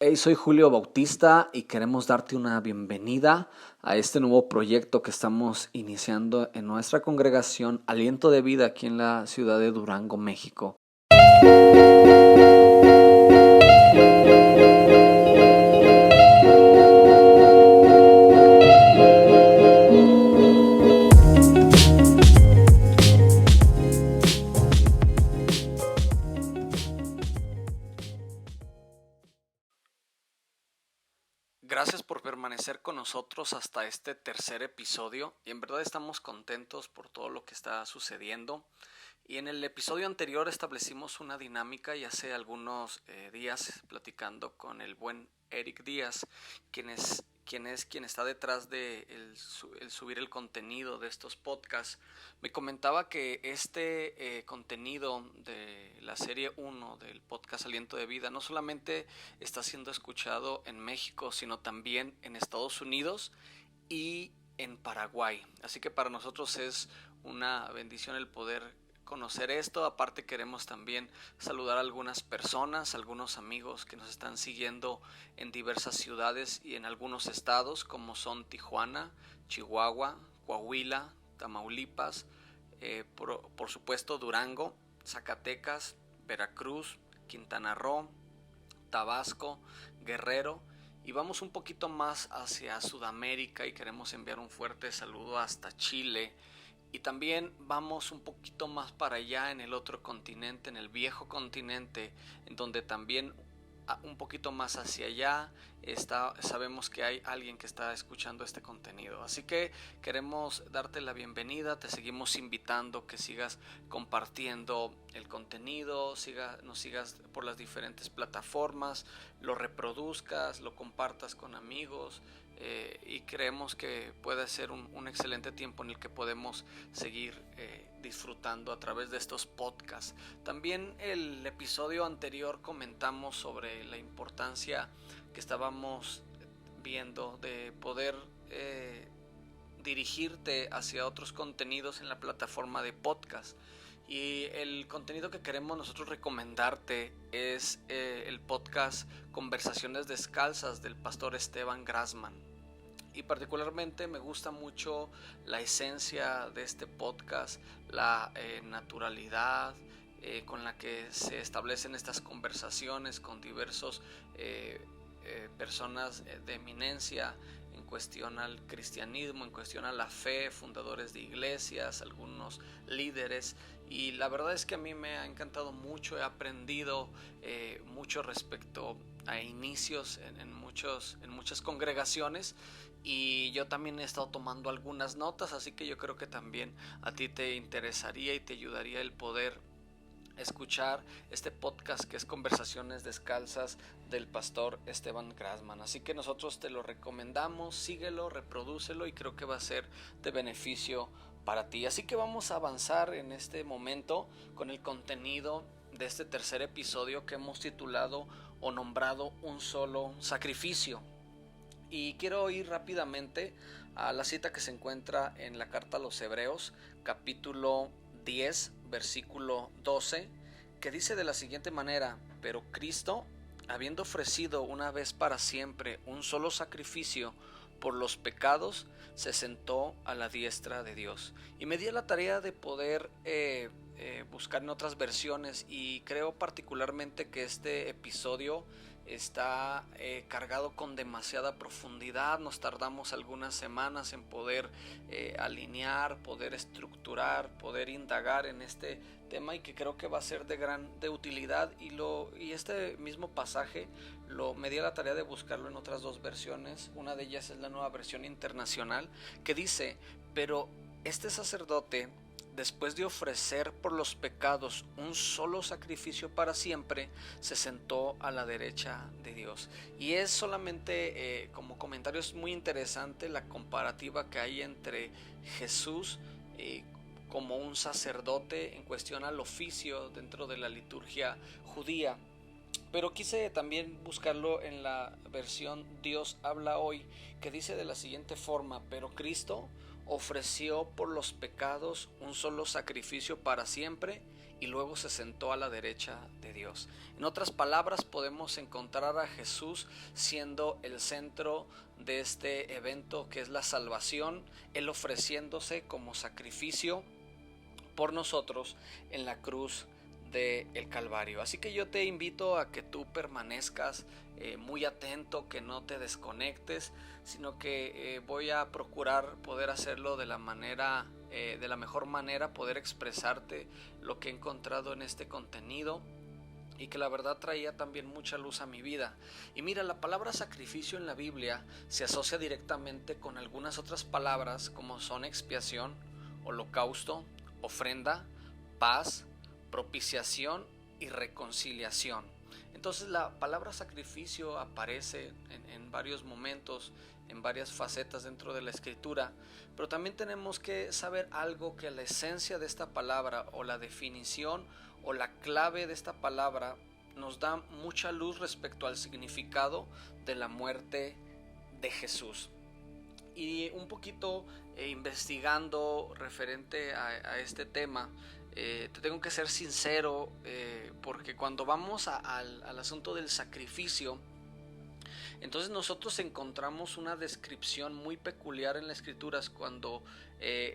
Hey, soy Julio Bautista y queremos darte una bienvenida a este nuevo proyecto que estamos iniciando en nuestra congregación Aliento de Vida aquí en la ciudad de Durango, México. Gracias por permanecer con nosotros hasta este tercer episodio y en verdad estamos contentos por todo lo que está sucediendo. Y en el episodio anterior establecimos una dinámica y hace algunos días platicando con el buen Eric Díaz, quien está detrás de el subir el contenido de estos podcasts. Me comentaba que este contenido de la serie 1 del podcast Aliento de Vida no solamente está siendo escuchado en México, sino también en Estados Unidos y en Paraguay. Así que para nosotros es una bendición el poder conocer esto. Aparte queremos también saludar a algunas personas, algunos amigos que nos están siguiendo en diversas ciudades y en algunos estados como son Tijuana, Chihuahua, Coahuila, Tamaulipas, por supuesto Durango, Zacatecas, Veracruz, Quintana Roo, Tabasco, Guerrero, y vamos un poquito más hacia Sudamérica y queremos enviar un fuerte saludo hasta Chile. Y también vamos un poquito más para allá en el otro continente, en el viejo continente, en donde también un poquito más hacia allá sabemos que hay alguien que está escuchando este contenido. Así que queremos darte la bienvenida, te seguimos invitando que sigas compartiendo el contenido, nos sigas por las diferentes plataformas, lo reproduzcas, lo compartas con amigos. Y creemos que puede ser un excelente tiempo en el que podemos seguir disfrutando a través de estos podcasts. También el episodio anterior comentamos sobre la importancia que estábamos viendo de poder dirigirte hacia otros contenidos en la plataforma de podcast. Y el contenido que queremos nosotros recomendarte es el podcast Conversaciones Descalzas del pastor Esteban Grassman. Y particularmente me gusta mucho la esencia de este podcast, la naturalidad con la que se establecen estas conversaciones con diversos personas de eminencia en cuestión al cristianismo, en cuestión a la fe, fundadores de iglesias, algunos líderes. Y la verdad es que a mí me ha encantado mucho, he aprendido mucho respecto a inicios en muchas congregaciones. Y yo también he estado tomando algunas notas, así que yo creo que también a ti te interesaría y te ayudaría el poder escuchar este podcast que es Conversaciones Descalzas del pastor Esteban Grassman. Así que nosotros te lo recomendamos, síguelo, reprodúcelo y creo que va a ser de beneficio para ti. Así que vamos a avanzar en este momento con el contenido de este tercer episodio que hemos titulado o nombrado Un Solo Sacrificio. Y quiero ir rápidamente a la cita que se encuentra en la carta a los Hebreos, capítulo 10, versículo 12, que dice de la siguiente manera: pero Cristo, habiendo ofrecido una vez para siempre un solo sacrificio por los pecados, se sentó a la diestra de Dios. Y me di a la tarea de poder buscar en otras versiones, y creo particularmente que este episodio está cargado con demasiada profundidad. Nos tardamos algunas semanas en poder alinear, poder estructurar, poder indagar en este tema, y que creo que va a ser de utilidad. Y este mismo pasaje me di a la tarea de buscarlo en otras dos versiones. Una de ellas es la Nueva Versión Internacional, que dice: pero este sacerdote, después de ofrecer por los pecados un solo sacrificio para siempre, se sentó a la derecha de Dios. Y es solamente como comentario, es muy interesante la comparativa que hay entre Jesús como un sacerdote en cuestión al oficio dentro de la liturgia judía. Pero quise también buscarlo en la versión Dios habla hoy, que dice de la siguiente forma: pero Cristo ofreció por los pecados un solo sacrificio para siempre, y luego se sentó a la derecha de Dios. En otras palabras, podemos encontrar a Jesús siendo el centro de este evento que es la salvación, Él ofreciéndose como sacrificio por nosotros en la cruz del Calvario. Así que yo te invito a que tú permanezcas muy atento, que no te desconectes, sino que voy a procurar poder hacerlo de la mejor manera, poder expresarte lo que he encontrado en este contenido y que la verdad traía también mucha luz a mi vida. Y mira, la palabra sacrificio en la Biblia se asocia directamente con algunas otras palabras como son expiación, holocausto, ofrenda, paz, propiciación y reconciliación. Entonces la palabra sacrificio aparece en varios momentos, en varias facetas dentro de la escritura, pero también tenemos que saber algo, que la esencia de esta palabra o la definición o la clave de esta palabra nos da mucha luz respecto al significado de la muerte de Jesús. Y un poquito investigando referente a este tema, te tengo que ser sincero, porque cuando vamos al asunto del sacrificio, entonces nosotros encontramos una descripción muy peculiar en las escrituras cuando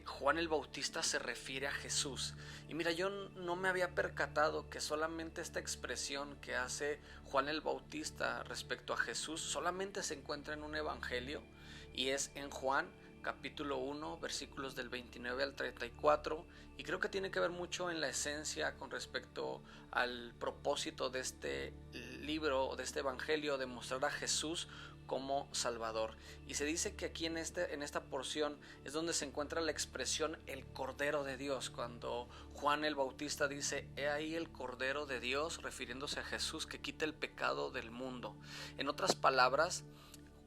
Juan el Bautista se refiere a Jesús. Y mira, yo no me había percatado que solamente esta expresión que hace Juan el Bautista respecto a Jesús solamente se encuentra en un evangelio, y es en Juan capítulo 1 versículos del 29 al 34, y creo que tiene que ver mucho en la esencia con respecto al propósito de este libro, de este evangelio, de mostrar a Jesús como Salvador. Y se dice que aquí en esta porción es donde se encuentra la expresión el Cordero de Dios, cuando Juan el Bautista dice: he ahí el Cordero de Dios, refiriéndose a Jesús que quita el pecado del mundo. En otras palabras,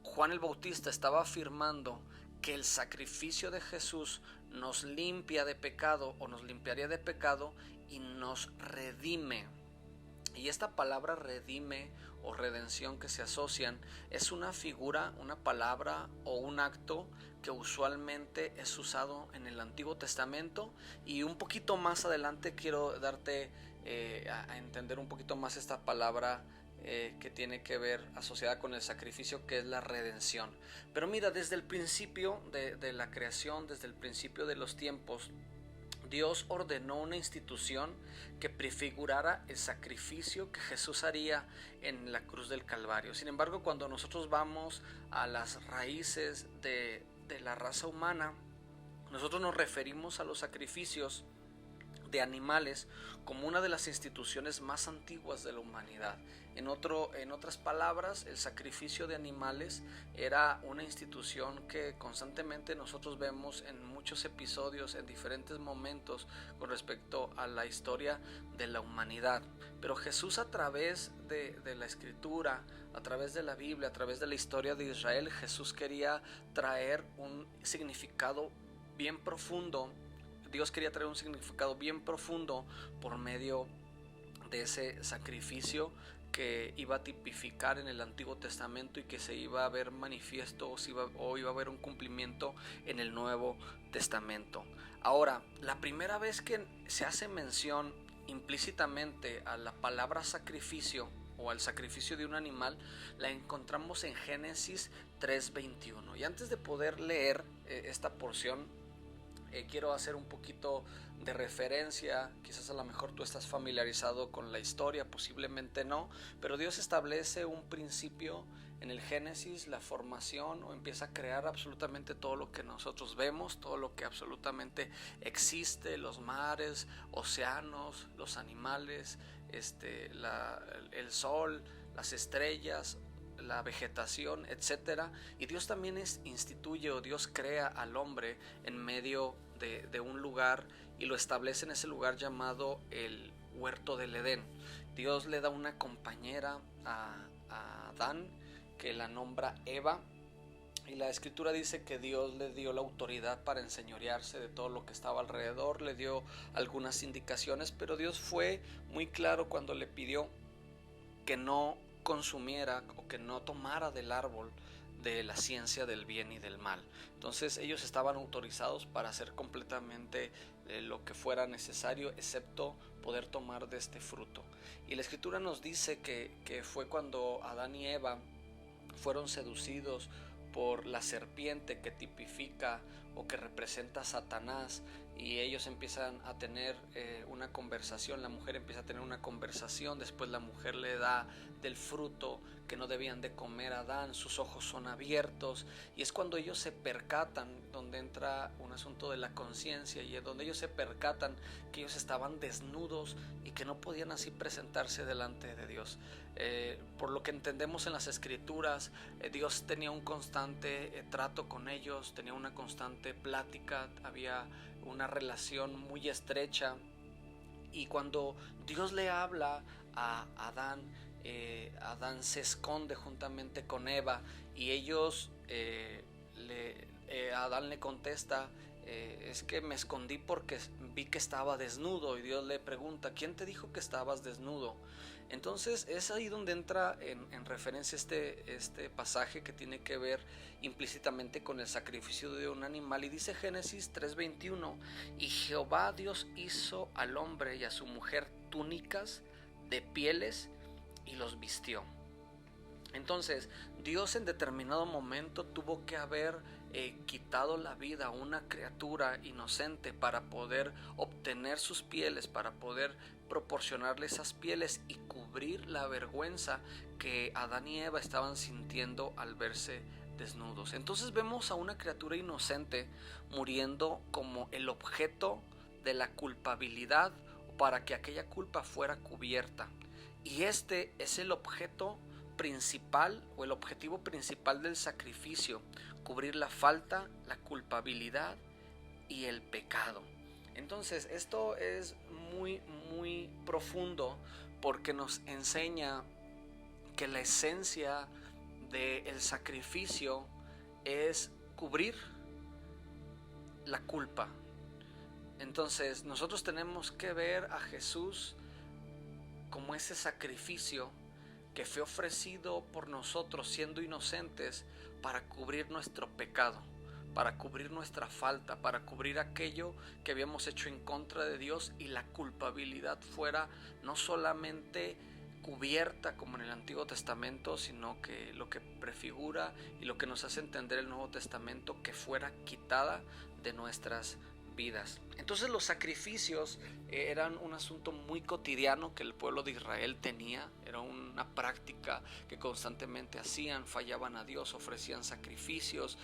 Juan el Bautista estaba afirmando que el sacrificio de Jesús nos limpia de pecado, o nos limpiaría de pecado, y nos redime. Y esta palabra redime o redención que se asocian es una figura, una palabra o un acto que usualmente es usado en el Antiguo Testamento, y un poquito más adelante quiero darte a entender un poquito más esta palabra que tiene que ver asociada con el sacrificio, que es la redención. Pero mira, desde el principio de la creación, desde el principio de los tiempos, Dios ordenó una institución que prefigurara el sacrificio que Jesús haría en la cruz del Calvario. Sin embargo, cuando nosotros vamos a las raíces de la raza humana, nosotros nos referimos a los sacrificios de animales como una de las instituciones más antiguas de la humanidad. En otras palabras, el sacrificio de animales era una institución que constantemente nosotros vemos en muchos episodios, en diferentes momentos con respecto a la historia de la humanidad. Pero Jesús, a través de la escritura, a través de la Biblia, a través de la historia de Israel, Jesús quería traer un significado bien profundo. Dios quería traer un significado bien profundo por medio de ese sacrificio que iba a tipificar en el Antiguo Testamento y que se iba a ver manifiesto o iba a haber un cumplimiento en el Nuevo Testamento. Ahora, la primera vez que se hace mención implícitamente a la palabra sacrificio o al sacrificio de un animal, la encontramos en Génesis 3:21. Y antes de poder leer esta porción, quiero hacer un poquito de referencia. Quizás a lo mejor tú estás familiarizado con la historia, posiblemente no, pero Dios establece un principio en el Génesis, la formación, o empieza a crear absolutamente todo lo que nosotros vemos, todo lo que absolutamente existe: los mares, océanos, los animales, el sol, las estrellas, la vegetación, etcétera. Y Dios también instituye, o Dios crea al hombre en medio de un lugar, y lo establece en ese lugar llamado el huerto del Edén. Dios le da una compañera a Adán, que la nombra Eva, y la escritura dice que Dios le dio la autoridad para enseñorearse de todo lo que estaba alrededor, le dio algunas indicaciones, pero Dios fue muy claro cuando le pidió que no consumiera o que no tomara del árbol de la ciencia del bien y del mal. Entonces ellos estaban autorizados para hacer completamente lo que fuera necesario, excepto poder tomar de este fruto. Y la escritura nos dice que fue cuando Adán y Eva fueron seducidos por la serpiente, que tipifica o que representa a Satanás, y ellos empiezan a tener una conversación. La mujer empieza a tener una conversación, después la mujer le da del fruto que no debían de comer a Adán, sus ojos son abiertos, y es cuando ellos se percatan, donde entra un asunto de la conciencia, y es donde ellos se percatan que ellos estaban desnudos y que no podían así presentarse delante de Dios. Por lo que entendemos en las escrituras, Dios tenía un constante trato con ellos, tenía una constante plática, había una relación muy estrecha, y cuando Dios le habla a Adán, Adán se esconde juntamente con Eva, y ellos Adán le contesta, es que me escondí porque vi que estaba desnudo, y Dios le pregunta, ¿quién te dijo que estabas desnudo? Entonces es ahí donde entra en referencia este pasaje, que tiene que ver implícitamente con el sacrificio de un animal, y dice Génesis 3:21, y Jehová Dios hizo al hombre y a su mujer túnicas de pieles y los vistió. Entonces Dios en determinado momento tuvo que haber quitado la vida a una criatura inocente para poder obtener sus pieles, para poder proporcionarle esas pieles y cubrir la vergüenza que Adán y Eva estaban sintiendo al verse desnudos. Entonces vemos a una criatura inocente muriendo como el objeto de la culpabilidad, para que aquella culpa fuera cubierta. Y este es el objeto principal, o el objetivo principal del sacrificio: cubrir la falta, la culpabilidad y el pecado. Entonces esto es muy profundo, porque nos enseña que la esencia del sacrificio es cubrir la culpa. Entonces nosotros tenemos que ver a Jesús como ese sacrificio que fue ofrecido por nosotros siendo inocentes, para cubrir nuestro pecado, para cubrir nuestra falta, para cubrir aquello que habíamos hecho en contra de Dios, y la culpabilidad fuera no solamente cubierta como en el Antiguo Testamento, sino que lo que prefigura y lo que nos hace entender el Nuevo Testamento, que fuera quitada de nuestras vidas. Entonces los sacrificios eran un asunto muy cotidiano que el pueblo de Israel tenía, era una práctica que constantemente hacían, fallaban a Dios, ofrecían sacrificios,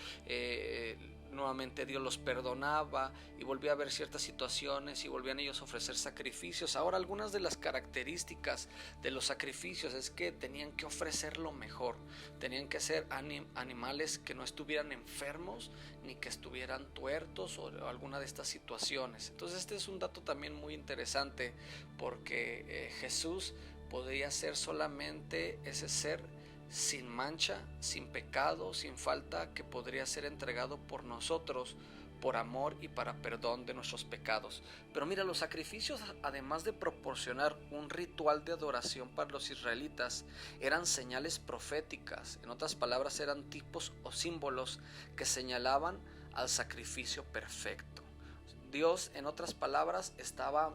nuevamente Dios los perdonaba y volvía a haber ciertas situaciones y volvían ellos a ofrecer sacrificios. Ahora, algunas de las características de los sacrificios es que tenían que ofrecer lo mejor, tenían que ser animales que no estuvieran enfermos ni que estuvieran tuertos o alguna de estas situaciones. Entonces este es un dato también muy interesante, porque Jesús podría ser solamente ese ser sin mancha, sin pecado, sin falta, que podría ser entregado por nosotros por amor y para perdón de nuestros pecados. Pero mira, los sacrificios, además de proporcionar un ritual de adoración para los israelitas, eran señales proféticas. En otras palabras, eran tipos o símbolos que señalaban al sacrificio perfecto. Dios, en otras palabras, estaba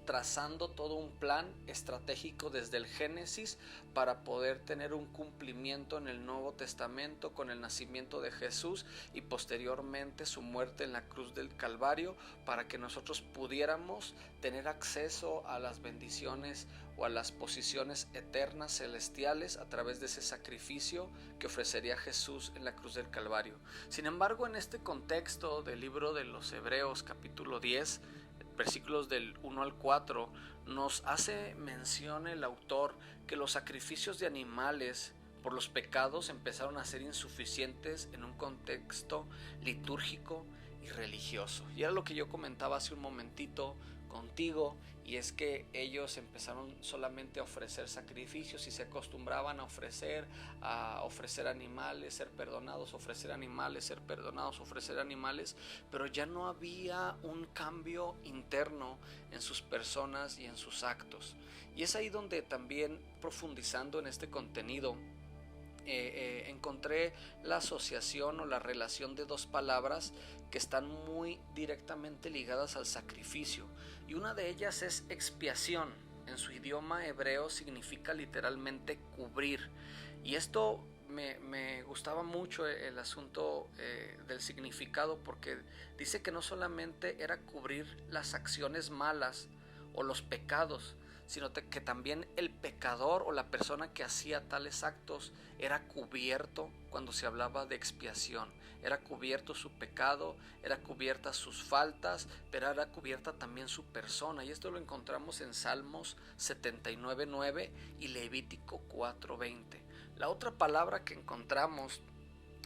trazando todo un plan estratégico desde el Génesis para poder tener un cumplimiento en el Nuevo Testamento con el nacimiento de Jesús y posteriormente su muerte en la cruz del Calvario, para que nosotros pudiéramos tener acceso a las bendiciones o a las posiciones eternas celestiales a través de ese sacrificio que ofrecería Jesús en la cruz del Calvario. Sin embargo, en este contexto del libro de los Hebreos capítulo 10, versículos del 1 al 4, nos hace mención el autor que los sacrificios de animales por los pecados empezaron a ser insuficientes en un contexto litúrgico y religioso. Y era lo que yo comentaba hace un momentito contigo, y es que ellos empezaron solamente a ofrecer sacrificios y se acostumbraban a ofrecer animales, ser perdonados, ofrecer animales, ser perdonados, ofrecer animales, pero ya no había un cambio interno en sus personas y en sus actos. Y es ahí donde también, profundizando en este contenido, encontré la asociación o la relación de dos palabras que están muy directamente ligadas al sacrificio, y una de ellas es expiación. En su idioma hebreo significa literalmente cubrir, y esto me gustaba mucho el asunto del significado, porque dice que no solamente era cubrir las acciones malas o los pecados, sino que también el pecador o la persona que hacía tales actos era cubierto cuando se hablaba de expiación. Era cubierto su pecado, era cubierta sus faltas, pero era cubierta también su persona. Y esto lo encontramos en Salmos 79:9 y Levítico 4:20. La otra palabra que encontramos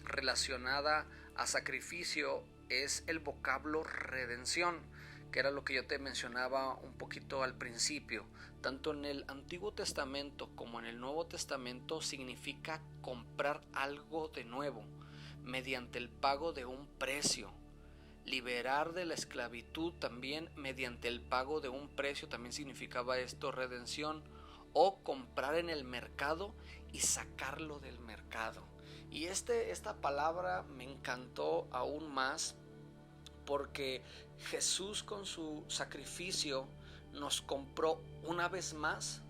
relacionada a sacrificio es el vocablo redención, que era lo que yo te mencionaba un poquito al principio. Tanto en el Antiguo Testamento como en el Nuevo Testamento significa comprar algo de nuevo mediante el pago de un precio. Liberar de la esclavitud también mediante el pago de un precio, también significaba esto redención. O comprar en el mercado y sacarlo del mercado. Y esta palabra me encantó aún más, porque Jesús con su sacrificio nos compró una vez más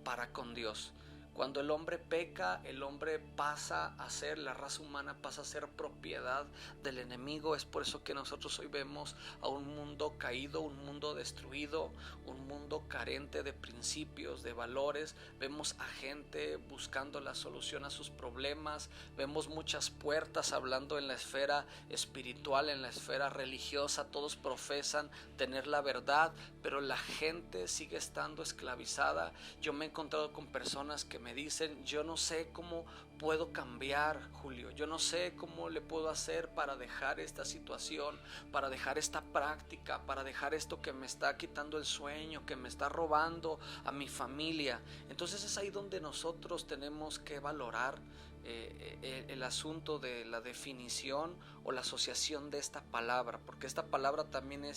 para con Dios. Cuando el hombre peca, el hombre pasa a ser, la raza humana pasa a ser propiedad del enemigo. Es por eso que nosotros hoy vemos a un mundo caído, un mundo destruido, un mundo carente de principios, de valores. Vemos a gente buscando la solución a sus problemas. Vemos muchas puertas hablando en la esfera espiritual, en la esfera religiosa. Todos profesan tener la verdad, pero la gente sigue estando esclavizada. Yo me he encontrado con personas que me dicen: yo no sé cómo puedo cambiar, Julio, yo no sé cómo le puedo hacer para dejar esta situación, para dejar esta práctica, para dejar esto que me está quitando el sueño, que me está robando a mi familia. Entonces es ahí donde nosotros tenemos que valorar el asunto de la definición o la asociación de esta palabra, porque esta palabra también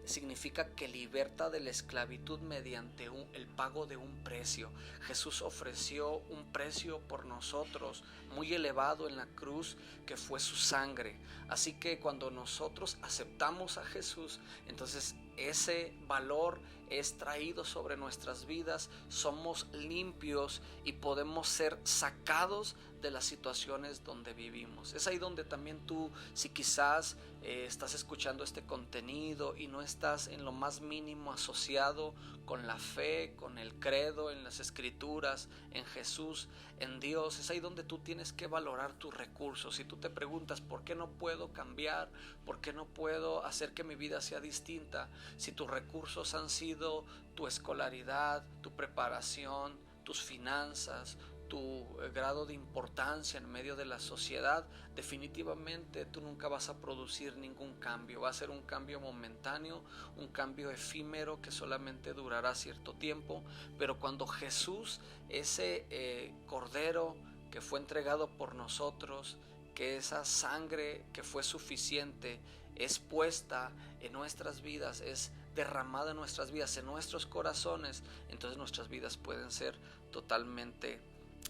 significa que liberta de la esclavitud mediante el pago de un precio. Jesús ofreció un precio por nosotros muy elevado en la cruz, que fue su sangre. Así que cuando nosotros aceptamos a Jesús, entonces ese valor es traído sobre nuestras vidas, somos limpios y podemos ser sacados de las situaciones donde vivimos. Es ahí donde también tú, si quizás estás escuchando este contenido y no estás en lo más mínimo asociado con la fe, con el credo, en las escrituras, en Jesús, en Dios, es ahí donde tú tienes que valorar tus recursos. Si tú te preguntas: ¿por qué no puedo cambiar? ¿Por qué no puedo hacer que mi vida sea distinta? Si tus recursos han sido tu escolaridad, tu preparación, tus finanzas, tu grado de importancia en medio de la sociedad, definitivamente tú nunca vas a producir ningún cambio. Va a ser un cambio momentáneo, un cambio efímero que solamente durará cierto tiempo. Pero cuando Jesús, ese cordero que fue entregado por nosotros, que esa sangre que fue suficiente es puesta en nuestras vidas, es derramada en nuestras vidas, en nuestros corazones, entonces nuestras vidas pueden ser totalmente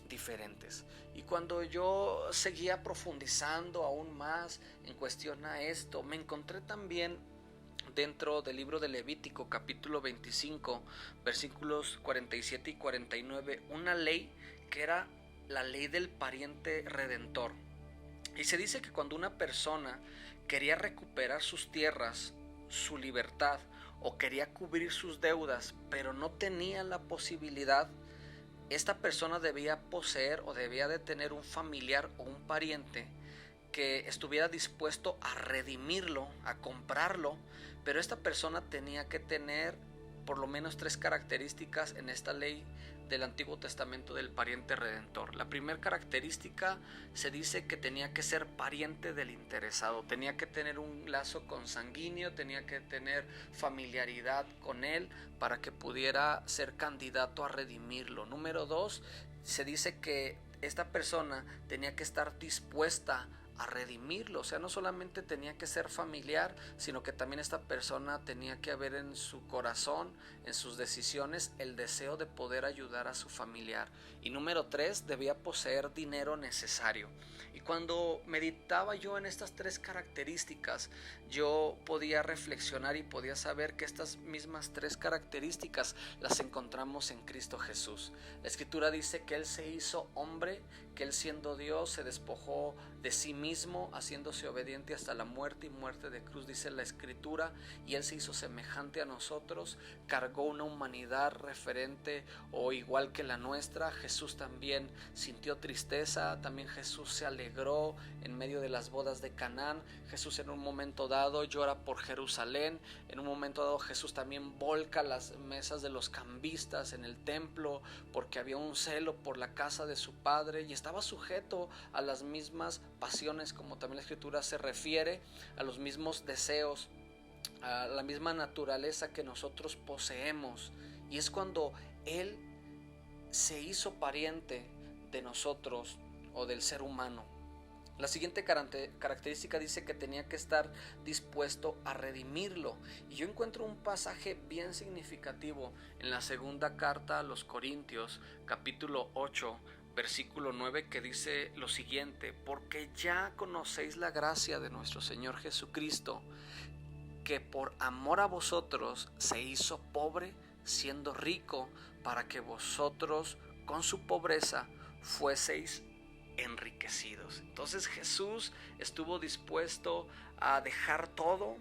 diferentes. Y cuando yo seguía profundizando aún más en cuestión a esto, me encontré también dentro del libro de Levítico capítulo 25 versículos 47 y 49 una ley que era la ley del pariente redentor. Y se dice que cuando una persona quería recuperar sus tierras, su libertad, o quería cubrir sus deudas, pero no tenía la posibilidad, esta persona debía poseer o debía de tener un familiar o un pariente que estuviera dispuesto a redimirlo, a comprarlo. Pero esta persona tenía que tener por lo menos 3 características en esta ley del Antiguo Testamento del pariente redentor. La primera característica, se dice que tenía que ser pariente del interesado, tenía que tener un lazo consanguíneo, tenía que tener familiaridad con él para que pudiera ser candidato a redimirlo. Número 2, se dice que esta persona tenía que estar dispuesta a redimirlo. O sea, no solamente tenía que ser familiar, sino que también esta persona tenía que haber en su corazón, en sus decisiones, el deseo de poder ayudar a su familiar. Y número 3, debía poseer dinero necesario. Y cuando meditaba yo en estas 3 características, yo podía reflexionar y podía saber que estas mismas 3 características las encontramos en Cristo Jesús. La Escritura dice que Él se hizo hombre, que Él siendo Dios se despojó de sí mismo, haciéndose obediente hasta la muerte y muerte de cruz, dice la Escritura, y Él se hizo semejante a nosotros, cargó una humanidad referente o igual que la nuestra. Jesús también sintió tristeza, también Jesús se alegró en medio de las bodas de Canaán. Jesús en un momento dado llora por Jerusalén, en un momento dado Jesús también volca las mesas de los cambistas en el templo porque había un celo por la casa de su padre y estaba sujeto a las mismas pasiones, como también la Escritura se refiere, a los mismos deseos, a la misma naturaleza que nosotros poseemos. Y es cuando Él se hizo pariente de nosotros o del ser humano. La siguiente característica dice que tenía que estar dispuesto a redimirlo. Y yo encuentro un pasaje bien significativo en la segunda carta a los Corintios, capítulo 8, versículo 9, que dice lo siguiente: porque ya conocéis la gracia de nuestro Señor Jesucristo, que por amor a vosotros se hizo pobre, siendo rico, para que vosotros con su pobreza fueseis enriquecidos. Entonces Jesús estuvo dispuesto a dejar todo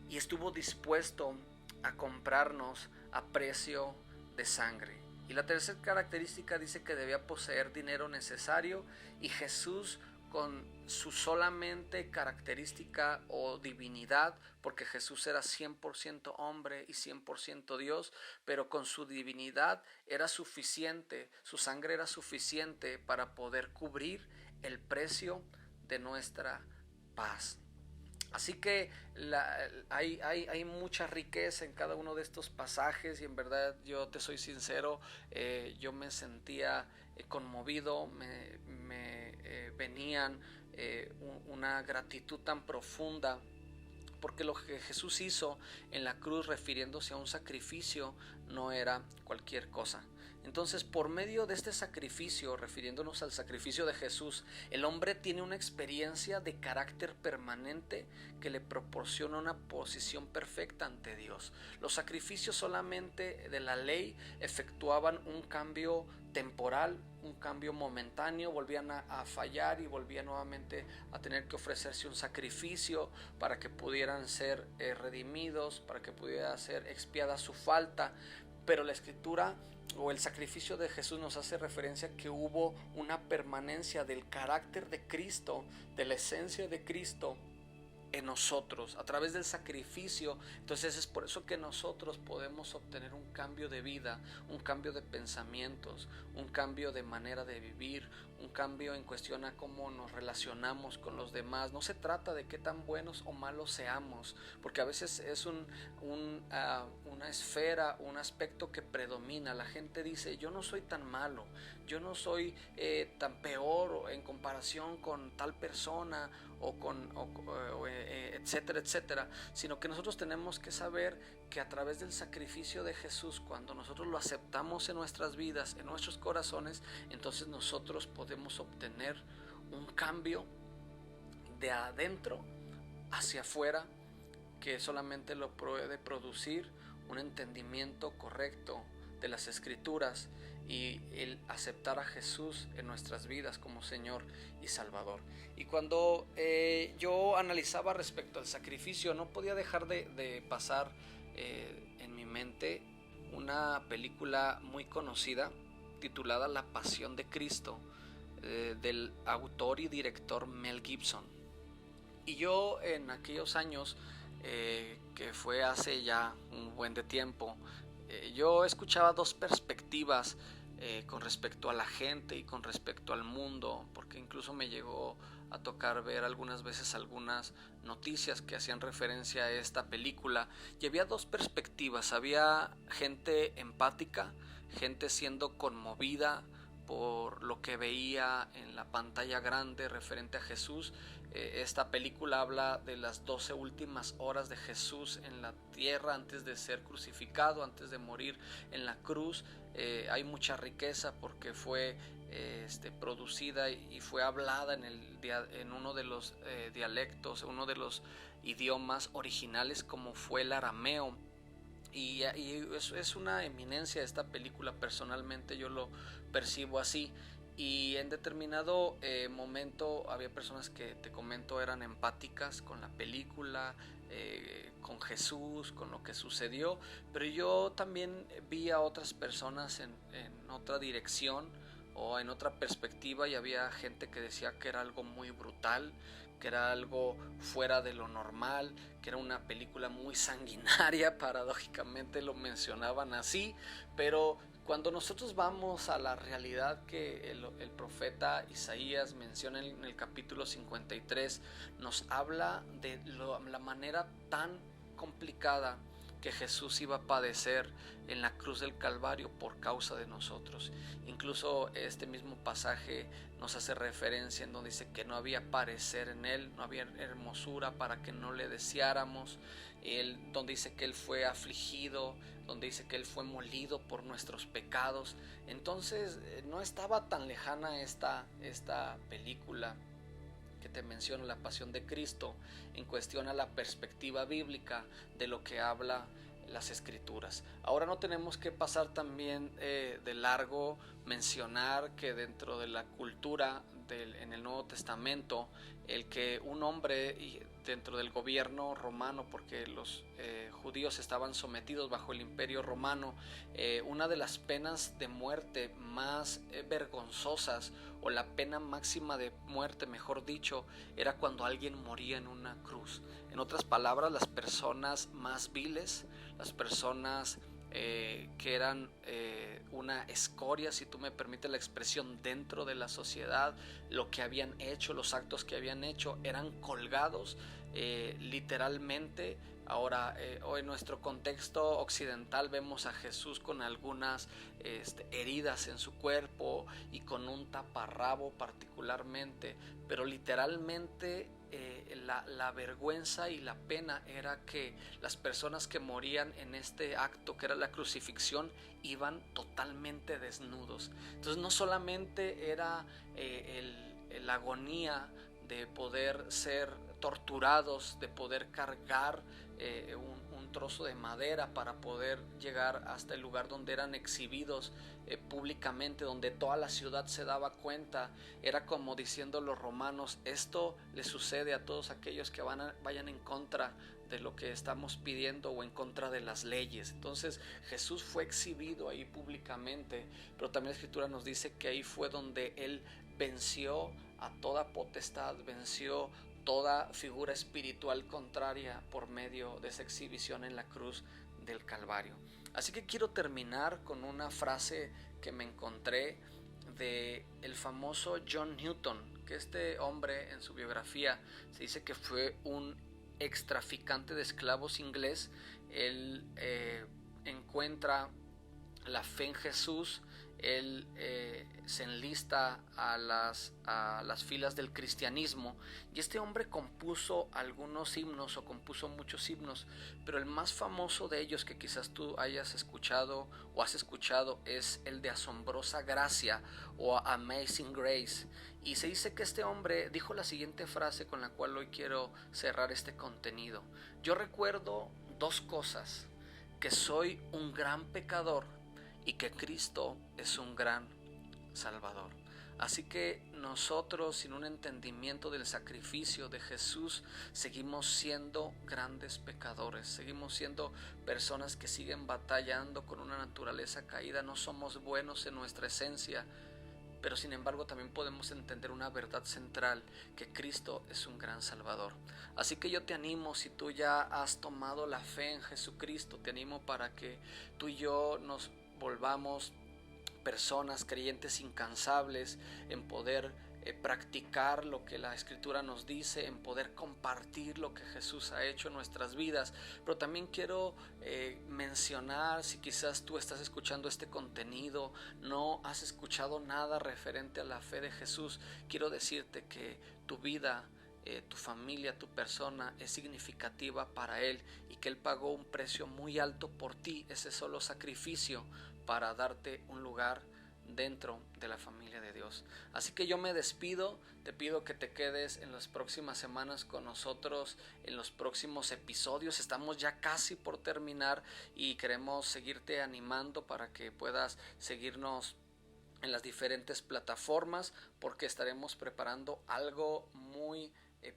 y estuvo dispuesto a comprarnos a precio de sangre. Y la tercera característica dice que debía poseer dinero necesario, y Jesús, con su solamente característica o divinidad, porque Jesús era 100% hombre y 100% Dios, pero con su divinidad era suficiente, su sangre era suficiente para poder cubrir el precio de nuestra paz. Así que hay mucha riqueza en cada uno de estos pasajes, y en verdad, yo te soy sincero, yo me sentía conmovido, me venían una gratitud tan profunda, porque lo que Jesús hizo en la cruz, refiriéndose a un sacrificio, no era cualquier cosa. Entonces, por medio de este sacrificio, refiriéndonos al sacrificio de Jesús, el hombre tiene una experiencia de carácter permanente que le proporciona una posición perfecta ante Dios. Los sacrificios solamente de la ley efectuaban un cambio temporal, un cambio momentáneo, volvían a fallar y volvían nuevamente a tener que ofrecerse un sacrificio para que pudieran ser redimidos, para que pudiera ser expiada su falta. Pero la Escritura o el sacrificio de Jesús nos hace referencia que hubo una permanencia del carácter de Cristo, de la esencia de Cristo en nosotros, a través del sacrificio. Entonces es por eso que nosotros podemos obtener un cambio de vida, un cambio de pensamientos, un cambio de manera de vivir, un cambio en cuestión a cómo nos relacionamos con los demás. No se trata de qué tan buenos o malos seamos, porque a veces es una esfera, un aspecto que predomina. La gente dice: yo no soy tan malo, yo no soy tan peor en comparación con tal persona etcétera, etcétera, sino que nosotros tenemos que saber que a través del sacrificio de Jesús, cuando nosotros lo aceptamos en nuestras vidas, en nuestros corazones, entonces nosotros podemos obtener un cambio de adentro hacia afuera, que solamente lo puede producir un entendimiento correcto de las Escrituras y el aceptar a Jesús en nuestras vidas como Señor y Salvador. Y cuando yo analizaba respecto al sacrificio, no podía dejar de pasar en mi mente una película muy conocida titulada La Pasión de Cristo, del autor y director Mel Gibson. Y yo en aquellos años, que fue hace ya un buen de tiempo, yo escuchaba dos perspectivas con respecto a la gente y con respecto al mundo, porque incluso me llegó a tocar ver algunas veces algunas noticias que hacían referencia a esta película, y había dos perspectivas. Había gente empática, gente siendo conmovida por lo que veía en la pantalla grande referente a Jesús. Esta película habla de las 12 últimas horas de Jesús en la tierra antes de ser crucificado, antes de morir en la cruz. Hay mucha riqueza porque fue producida y fue hablada en uno de los dialectos, uno de los idiomas originales, como fue el arameo. Y es una eminencia esta película, personalmente yo lo percibo así. Y en determinado momento había personas que, te comento, eran empáticas con la película, con Jesús, con lo que sucedió, pero yo también vi a otras personas en otra dirección o en otra perspectiva, y había gente que decía que era algo muy brutal, que era algo fuera de lo normal, que era una película muy sanguinaria, paradójicamente lo mencionaban así, pero cuando nosotros vamos a la realidad que el profeta Isaías menciona en el capítulo 53, nos habla de la manera tan complicada que Jesús iba a padecer en la cruz del Calvario por causa de nosotros. Incluso este mismo pasaje nos hace referencia en donde dice que no había parecer en él, no había hermosura para que no le deseáramos, donde dice que él fue afligido, donde dice que él fue molido por nuestros pecados. Entonces no estaba tan lejana esta película que te menciono, La Pasión de Cristo, en cuestión a la perspectiva bíblica de lo que habla las Escrituras. Ahora no tenemos que pasar también de largo mencionar que dentro de la cultura en el Nuevo Testamento, el que un hombre dentro del gobierno romano, porque los judíos estaban sometidos bajo el imperio romano, una de las penas de muerte más vergonzosas, o la pena máxima de muerte, mejor dicho, era cuando alguien moría en una cruz. En otras palabras, las personas más viles, las personas que eran una escoria, si tú me permites la expresión, dentro de la sociedad, lo que habían hecho, los actos que habían hecho, eran colgados literalmente. Ahora, hoy en nuestro contexto occidental vemos a Jesús con algunas heridas en su cuerpo y con un taparrabo particularmente, pero literalmente la vergüenza y la pena era que las personas que morían en este acto, que era la crucifixión, iban totalmente desnudos. Entonces no solamente era la agonía de poder ser torturados, de poder cargar un trozo de madera para poder llegar hasta el lugar donde eran exhibidos públicamente, donde toda la ciudad se daba cuenta. Era como diciendo los romanos: esto le sucede a todos aquellos que vayan en contra de lo que estamos pidiendo o en contra de las leyes. Entonces Jesús fue exhibido ahí públicamente, pero también la Escritura nos dice que ahí fue donde él venció a toda potestad, venció toda figura espiritual contraria por medio de esa exhibición en la cruz del Calvario. Así que quiero terminar con una frase que me encontré de el famoso John Newton, que este hombre en su biografía se dice que fue un ex traficante de esclavos inglés. Él encuentra la fe en Jesús, él se enlista a las filas del cristianismo, y este hombre compuso algunos himnos, o compuso muchos himnos, pero el más famoso de ellos, que quizás tú hayas escuchado o has escuchado, es el de Asombrosa Gracia o Amazing Grace. Y se dice que este hombre dijo la siguiente frase con la cual hoy quiero cerrar este contenido: yo recuerdo dos cosas: que soy un gran pecador y que Cristo es un gran Salvador. Así que nosotros, sin un entendimiento del sacrificio de Jesús, seguimos siendo grandes pecadores, seguimos siendo personas que siguen batallando con una naturaleza caída. No somos buenos en nuestra esencia, pero sin embargo también podemos entender una verdad central: que Cristo es un gran Salvador. Así que yo te animo, si tú ya has tomado la fe en Jesucristo, te animo para que tú y yo nos volvamos personas creyentes incansables en poder practicar lo que la Escritura nos dice, en poder compartir lo que Jesús ha hecho en nuestras vidas. Pero también quiero mencionar, si quizás tú estás escuchando este contenido, no has escuchado nada referente a la fe de Jesús, quiero decirte que tu vida, tu familia, tu persona es significativa para Él, y que Él pagó un precio muy alto por ti, ese solo sacrificio, para darte un lugar dentro de la familia de Dios. Así que yo me despido, te pido que te quedes en las próximas semanas con nosotros, en los próximos episodios. Estamos ya casi por terminar y queremos seguirte animando para que puedas seguirnos en las diferentes plataformas, porque estaremos preparando algo muy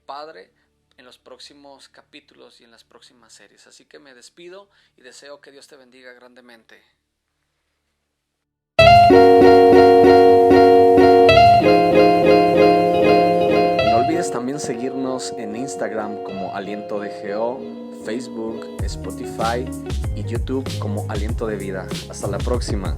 padre en los próximos capítulos y en las próximas series. Así que me despido y deseo que Dios te bendiga grandemente. No olvides también seguirnos en Instagram como Aliento de GO, Facebook, Spotify y YouTube como Aliento de Vida. Hasta la próxima.